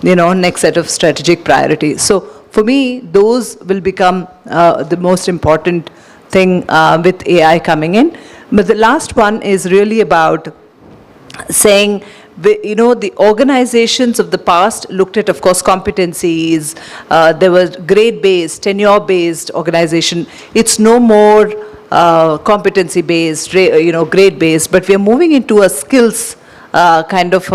Speaker 10: next set of strategic priorities. So for me, those will become the most important thing with AI coming in. But the last one is really about saying, the organizations of the past looked at, of course, competencies. There was grade-based, tenure-based organization. It's no more competency-based, grade-based, but we are moving into a skills kind of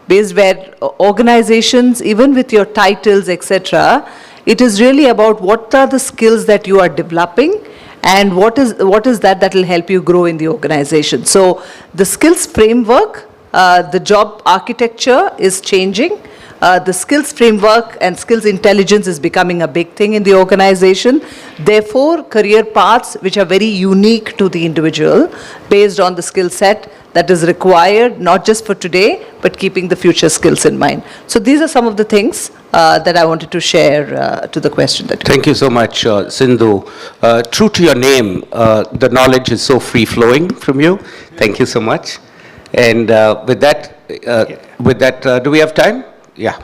Speaker 10: based where organizations, even with your titles, etc., it is really about what are the skills that you are developing and what is that will help you grow in the organization. So the skills framework, the job architecture is changing. The skills framework and skills intelligence is becoming a big thing in the organization. Therefore, career paths which are very unique to the individual based on the skill set that is required, not just for today, but keeping the future skills in mind. So these are some of the things that I wanted to share to the question that you
Speaker 7: Thank you so much, Sindhu. True to your name, the knowledge is so free-flowing from you. Thank you so much. And with that, do we have time? Yeah.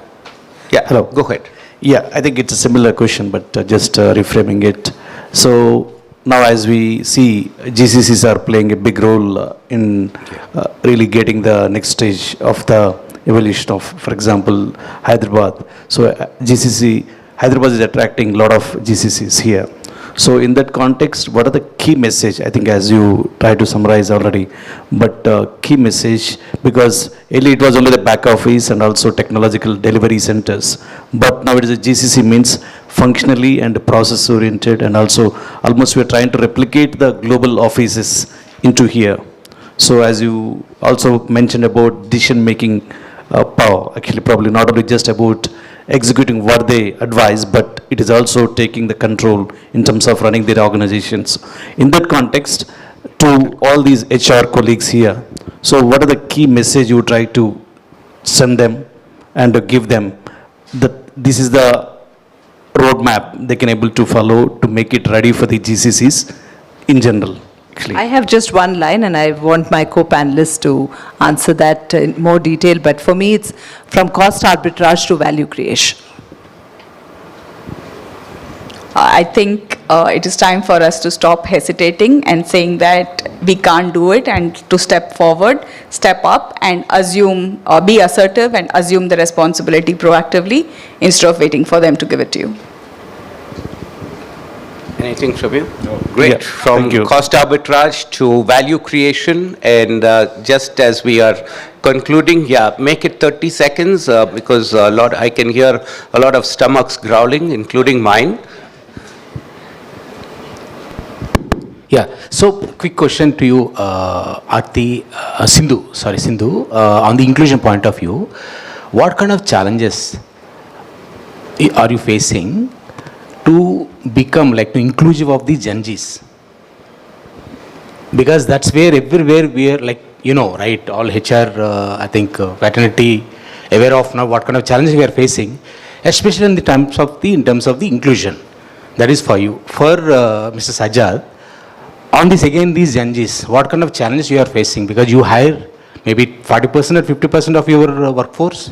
Speaker 7: Yeah,
Speaker 14: Hello.
Speaker 7: go ahead.
Speaker 14: Yeah, I think it's a similar question, but just reframing it. So now as we see, GCCs are playing a big role in really getting the next stage of the evolution of, for example, Hyderabad. So Hyderabad is attracting a lot of GCCs here. So in that context, what are the key message, I think as you try to summarize already, but key message, because earlier it was only the back office and also technological delivery centers, but now it is a GCC means functionally and process oriented, and also almost we are trying to replicate the global offices into here. So as you also mentioned about decision making power, actually probably not only just about executing what they advise, but it is also taking the control in terms of running their organizations. In that context, to all these HR colleagues here, so what are the key message you try to send them and to give them that this is the roadmap they can able to follow to make it ready for the GCCs in general?
Speaker 10: I have just one line, and I want my co-panelists to answer that in more detail, but for me it's from cost arbitrage to value creation.
Speaker 9: I think it is time for us to stop hesitating and saying that we can't do it, and to step forward, step up and assume, be assertive and assume the responsibility proactively instead of waiting for them to give it to you.
Speaker 7: Anything from you? No. Great.
Speaker 14: Yeah,
Speaker 7: from
Speaker 14: thank you.
Speaker 7: cost arbitrage to value creation, and just as we are concluding, yeah, make it 30 seconds because I can hear a lot of stomachs growling, including mine.
Speaker 15: Yeah, so quick question to you, Sindhu, on the inclusion point of view, what kind of challenges are you facing to become to inclusive of the Gen Zs? Because that's where everywhere we are right, all HR, I think, fraternity, aware of now what kind of challenges we are facing, especially in terms of the inclusion. That is for you. For Mr. Sajjad, on this again, these Gen Zs, what kind of challenges you are facing? Because you hire maybe 40% or 50% of your workforce.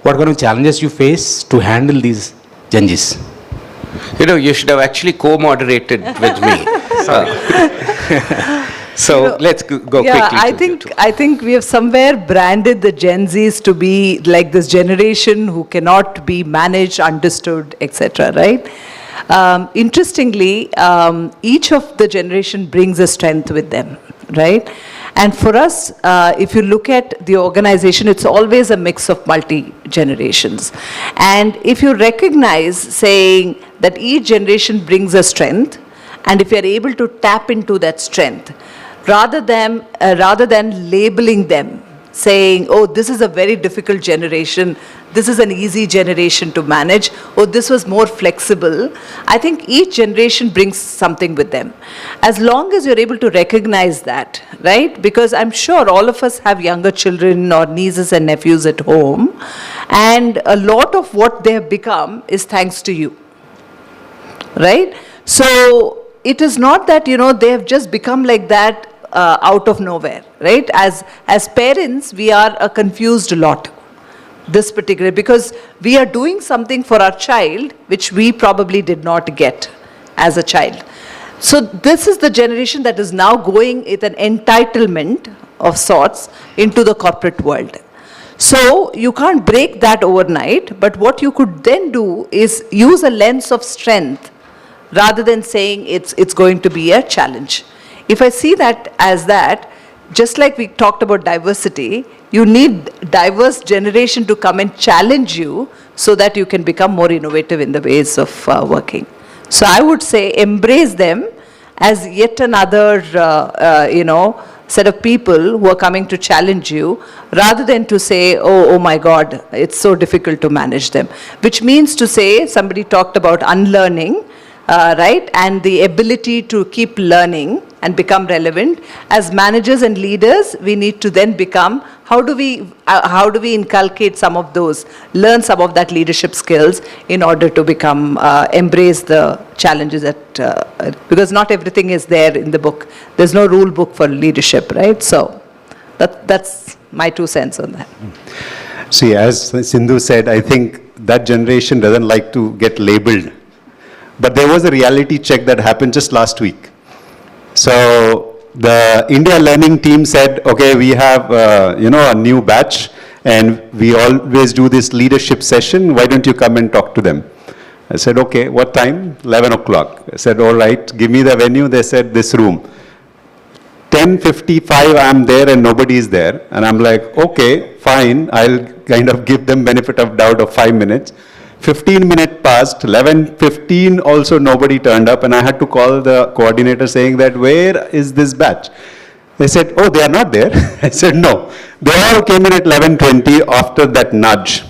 Speaker 15: What kind of challenges you face to handle these Gen Zs?
Speaker 7: You know, you should have actually co-moderated with me. So let's go quickly.
Speaker 10: Yeah, I think we have somewhere branded the Gen Zs to be like this generation who cannot be managed, understood, etc. Right? Interestingly, each of the generation brings a strength with them, right? And for us, if you look at the organization, it's always a mix of multi-generations. And if you recognize saying that each generation brings a strength, and if you're able to tap into that strength, rather than labeling them, saying, oh, this is a very difficult generation, this is an easy generation to manage, oh, this was more flexible. I think each generation brings something with them. As long as you're able to recognize that, right? Because I'm sure all of us have younger children or nieces and nephews at home, and a lot of what they have become is thanks to you, right? So it is not that, they have just become like that out of nowhere, right? As parents, we are a confused lot, this particular, because we are doing something for our child which we probably did not get as a child. So this is the generation that is now going with an entitlement of sorts into the corporate world. So you can't break that overnight, but what you could then do is use a lens of strength rather than saying it's going to be a challenge. If I see that as that, just like we talked about diversity, you need diverse generation to come and challenge you so that you can become more innovative in the ways of working. So I would say embrace them as yet another, set of people who are coming to challenge you, rather than to say, oh my God, it's so difficult to manage them. Which means to say, somebody talked about unlearning, right, and the ability to keep learning and become relevant. As managers and leaders, we need to then become, how do we inculcate some of those, learn some of that leadership skills in order to become, embrace the challenges because not everything is there in the book. There's no rule book for leadership, right? So that's my 2 cents on that.
Speaker 8: See, as Sindhu said, I think that generation doesn't like to get labeled. But there was a reality check that happened just last week. So the India Learning team said, okay, we have, a new batch, and we always do this leadership session. Why don't you come and talk to them? I said, okay, what time? 11 o'clock. I said, all right, give me the venue. They said, this room. 10:55, I'm there and nobody is there. And I'm like, okay, fine. I'll kind of give them benefit of doubt of 5 minutes. 15 minutes passed, 11:15 also nobody turned up, and I had to call the coordinator saying that, where is this batch? They said, oh, they are not there. I said, no. They all came in at 11:20 after that nudge.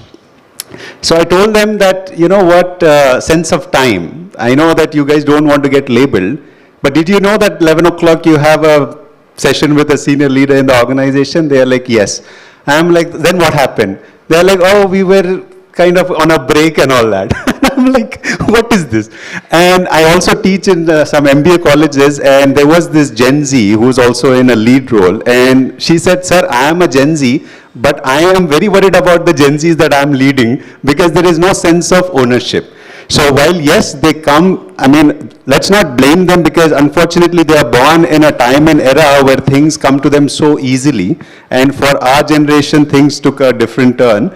Speaker 8: So I told them that, you know what, sense of time. I know that you guys don't want to get labeled, but did you know that 11 o'clock you have a session with a senior leader in the organization? They are like, yes. I'm like, then what happened? They are like, oh, we were kind of on a break and all that. I'm like, what is this? And I also teach in some MBA colleges, and there was this Gen Z who's also in a lead role, and she said, sir, I am a Gen Z, but I am very worried about the Gen Zs that I'm leading because there is no sense of ownership. So while yes, they come, I mean, let's not blame them because unfortunately they are born in a time and era where things come to them so easily, and for our generation things took a different turn.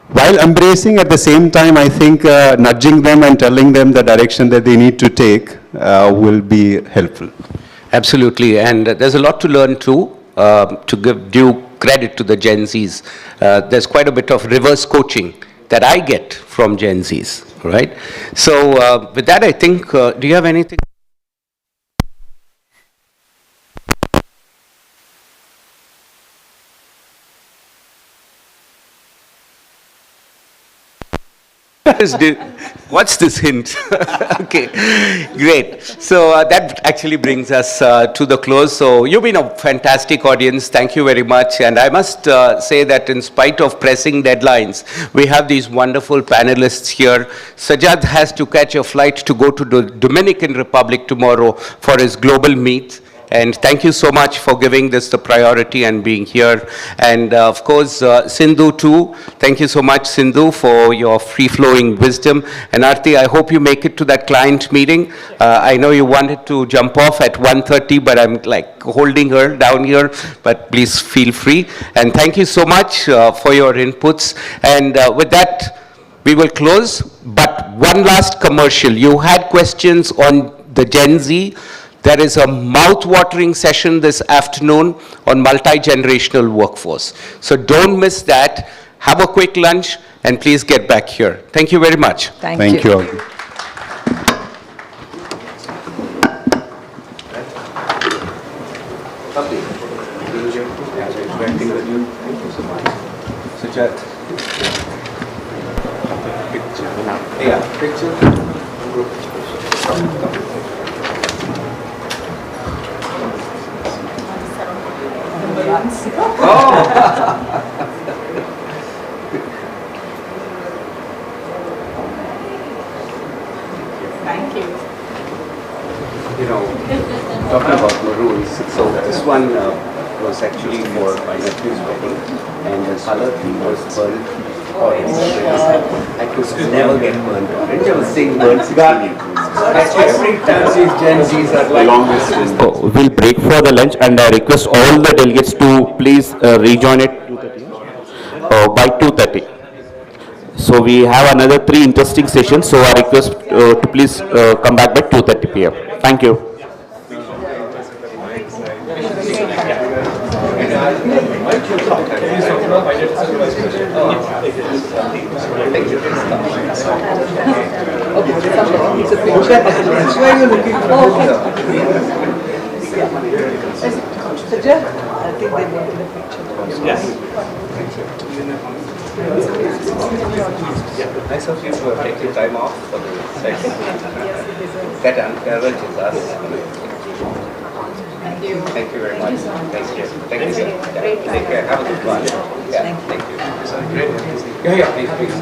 Speaker 8: While embracing at the same time, I think nudging them and telling them the direction that they need to take will be helpful.
Speaker 7: Absolutely, and there's a lot to learn too, to give due credit to the Gen Zs. There's quite a bit of reverse coaching that I get from Gen Zs, right? So with that, I think, do you have anything? What's this hint? Okay, great. So that actually brings us to the close. So you've been a fantastic audience. Thank you very much. And I must say that in spite of pressing deadlines, we have these wonderful panelists here. Sajjad has to catch a flight to go to the Dominican Republic tomorrow for his global meet. And thank you so much for giving this the priority and being here. And of course, Sindhu too. Thank you so much, Sindhu, for your free-flowing wisdom. And Aarti, I hope you make it to that client meeting. I know you wanted to jump off at 1:30, but I'm like holding her down here. But please feel free. And thank you so much for your inputs. And with that, we will close. But one last commercial. You had questions on the Gen Z. There is a mouth-watering session this afternoon on multi-generational workforce. So don't miss that. Have a quick lunch and please get back here. Thank you very much.
Speaker 8: Thank you.
Speaker 9: Thank you.
Speaker 7: You know, talking about maroons, so this one was actually for my nephew's wedding, and the color theme was burnt orange. I could never get burnt orange. I was saying burnt every time these Gen Zs are like long distance.
Speaker 6: We'll break for the lunch, and I request all the delegates to please rejoin it by 2:30. So we have another 3 interesting sessions, so I request to please come back by 2:30 p.m. Thank you.
Speaker 7: Nice of you to have taken time off for the session. That encourages us.
Speaker 9: Thank you.
Speaker 7: Thank you very much. Thank you. Thank you. Yeah. Take care. Have a good one. Yeah. Thank you. Yeah, please, please.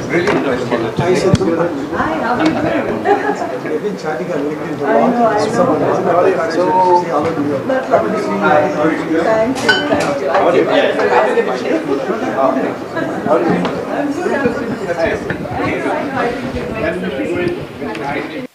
Speaker 7: Brilliant question.
Speaker 10: Hi, how are you doing?
Speaker 13: been chatting on LinkedIn for a
Speaker 11: I
Speaker 13: long
Speaker 11: know, I
Speaker 13: time.
Speaker 11: know.
Speaker 13: Someone has been very excited to see all of you.
Speaker 11: That's lovely. Thank you, thank you. I'm good.